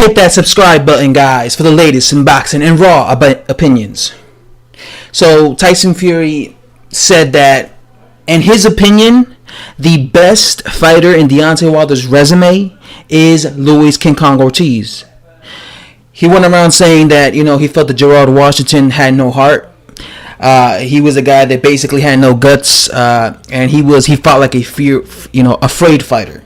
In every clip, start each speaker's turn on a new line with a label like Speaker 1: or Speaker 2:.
Speaker 1: Hit that subscribe button, guys, for the latest in boxing and raw opinions. So Tyson Fury said that, in his opinion, the best fighter in Deontay Wilder's resume is Luis King Kong Ortiz. He went around saying that, he felt that Gerard Washington had no heart. He was a guy that basically had no guts, and he fought like afraid fighter.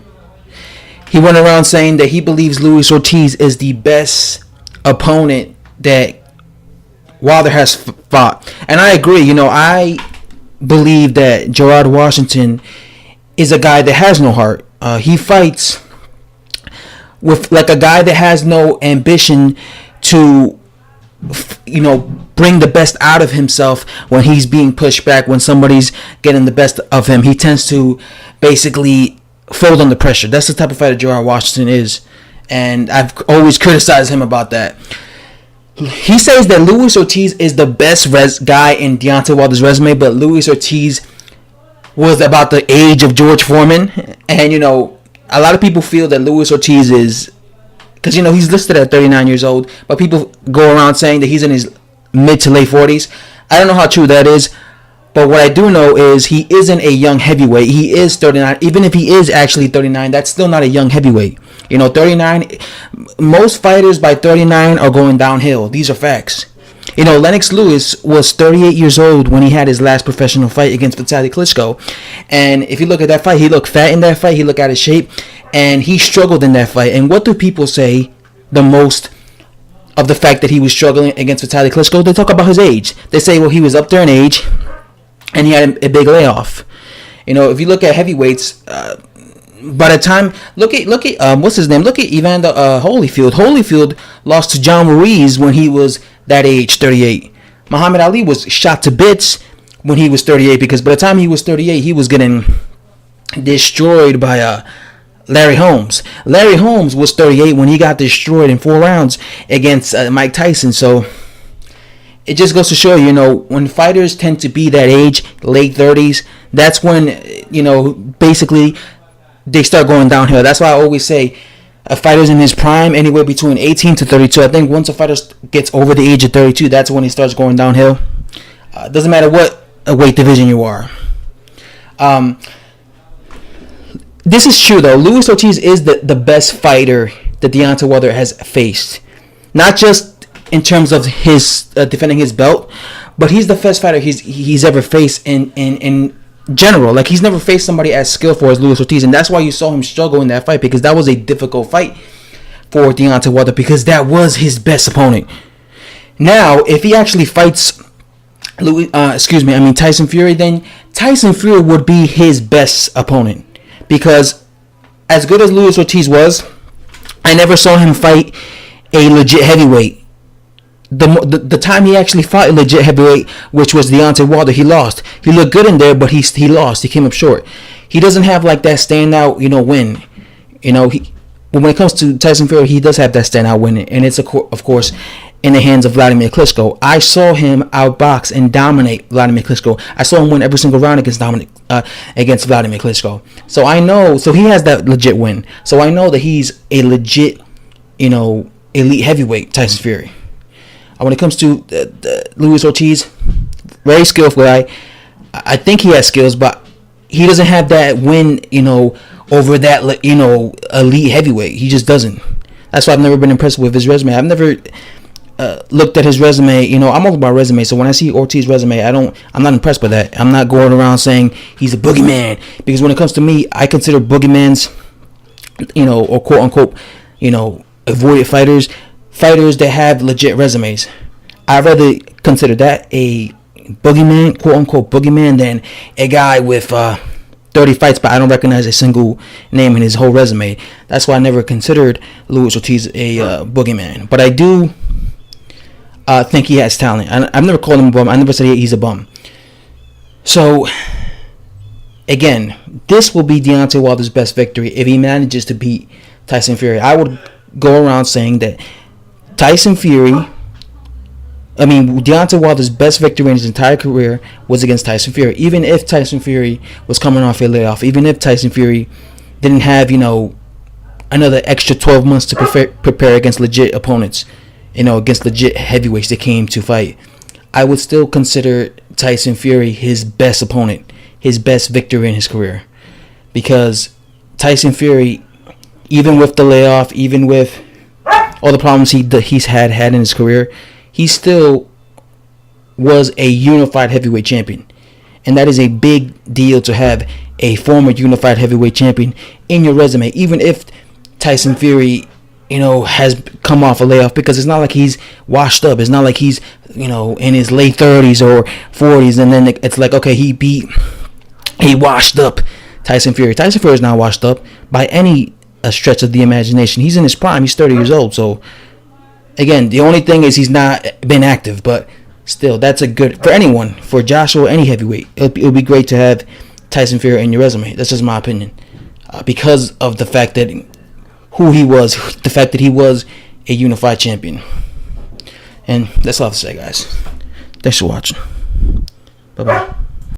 Speaker 1: He went around saying that he believes Luis Ortiz is the best opponent that Wilder has fought. And I agree. I believe that Gerard Washington is a guy that has no heart. He fights with like a guy that has no ambition to, bring the best out of himself when he's being pushed back, when somebody's getting the best of him. He tends to basically fold under pressure. That's the type of fighter Gerard Washington is, and I've always criticized him about that. He says that Luis Ortiz is the best guy in Deontay Wilder's resume, but Luis Ortiz was about the age of George Foreman, and a lot of people feel that Luis Ortiz is, because he's listed at 39 years old, but people go around saying that he's in his mid to late 40s. I don't know how true that is. But what I do know is he isn't a young heavyweight. He is 39. Even if he is actually 39, that's still not a young heavyweight. 39, most fighters by 39 are going downhill. These are facts. Lennox Lewis was 38 years old when he had his last professional fight against Vitaly Klitschko. And if you look at that fight, he looked fat in that fight. He looked out of shape. And he struggled in that fight. And what do people say the most of the fact that he was struggling against Vitaly Klitschko? They talk about his age. They say, well, he was up there in age, and he had a big layoff. If you look at heavyweights, by the time look at what's his name? Look at Evander Holyfield. Holyfield lost to John Ruiz when he was that age, 38. Muhammad Ali was shot to bits when he was 38, because by the time he was 38, he was getting destroyed by Larry Holmes. Larry Holmes was 38 when he got destroyed in 4 rounds against Mike Tyson. So it just goes to show when fighters tend to be that age, late 30s, that's when basically they start going downhill. That's why I always say a fighter's in his prime anywhere between 18 to 32. I think once a fighter gets over the age of 32, that's when he starts going downhill. Doesn't matter what weight division you are. This is true though. Luis Ortiz is the best fighter that Deontay Wilder has faced. Not just in terms of his defending his belt, but he's the best fighter he's ever faced in general. Like, he's never faced somebody as skillful as Luis Ortiz, and that's why you saw him struggle in that fight, because that was a difficult fight for Deontay Wilder, because that was his best opponent. Now, if he actually fights Tyson Fury, then Tyson Fury would be his best opponent, because as good as Luis Ortiz was, I never saw him fight a legit heavyweight. The time he actually fought a legit heavyweight, which was Deontay Wilder, he lost. He looked good in there, but he lost. He came up short. He doesn't have like that standout, win. When it comes to Tyson Fury, he does have that standout win, and it's of course in the hands of Vladimir Klitschko. I saw him outbox and dominate Vladimir Klitschko. I saw him win every single round against Vladimir Klitschko. So I know. So he has that legit win. So I know that he's a legit, elite heavyweight, Tyson Fury. When it comes to Luis Ortiz, very skillful guy. I think he has skills, but he doesn't have that win, over that, elite heavyweight. He just doesn't. That's why I've never been impressed with his resume. I've never looked at his resume. I'm all about resume. So when I see Ortiz's resume, I'm not impressed by that. I'm not going around saying he's a boogeyman, because when it comes to me, I consider boogeymans, or quote unquote, avoided fighters that have legit resumes. I'd rather consider that a boogeyman, quote unquote boogeyman, than a guy with 30 fights, but I don't recognize a single name in his whole resume. That's why I never considered Luis Ortiz a boogeyman. But I do think he has talent. I've never called him a bum. I never said he's a bum. So, again, this will be Deontay Wilder's best victory if he manages to beat Tyson Fury. I would go around saying that Deontay Wilder's best victory in his entire career was against Tyson Fury. Even if Tyson Fury was coming off a layoff, even if Tyson Fury didn't have, another extra 12 months to prepare against legit opponents, against legit heavyweights that came to fight, I would still consider Tyson Fury his best opponent, his best victor in his career. Because Tyson Fury, even with the layoff, even with all the problems he's had in his career, he still was a unified heavyweight champion. And that is a big deal to have a former unified heavyweight champion in your resume, even if Tyson Fury, has come off a layoff, because it's not like he's washed up. It's not like he's, in his late 30s or 40s, and then it's like, okay, he washed up Tyson Fury. Tyson Fury is not washed up by any stretch of the imagination. He's in his prime. He's 30 years old. So, again, the only thing is he's not been active, but still, that's a good, for anyone, for Joshua, any heavyweight, it'll be great to have Tyson Fury in your resume. That's just my opinion. Because of the fact that who he was, the fact that he was a unified champion. And that's all I have to say, guys. Thanks for watching. Bye-bye.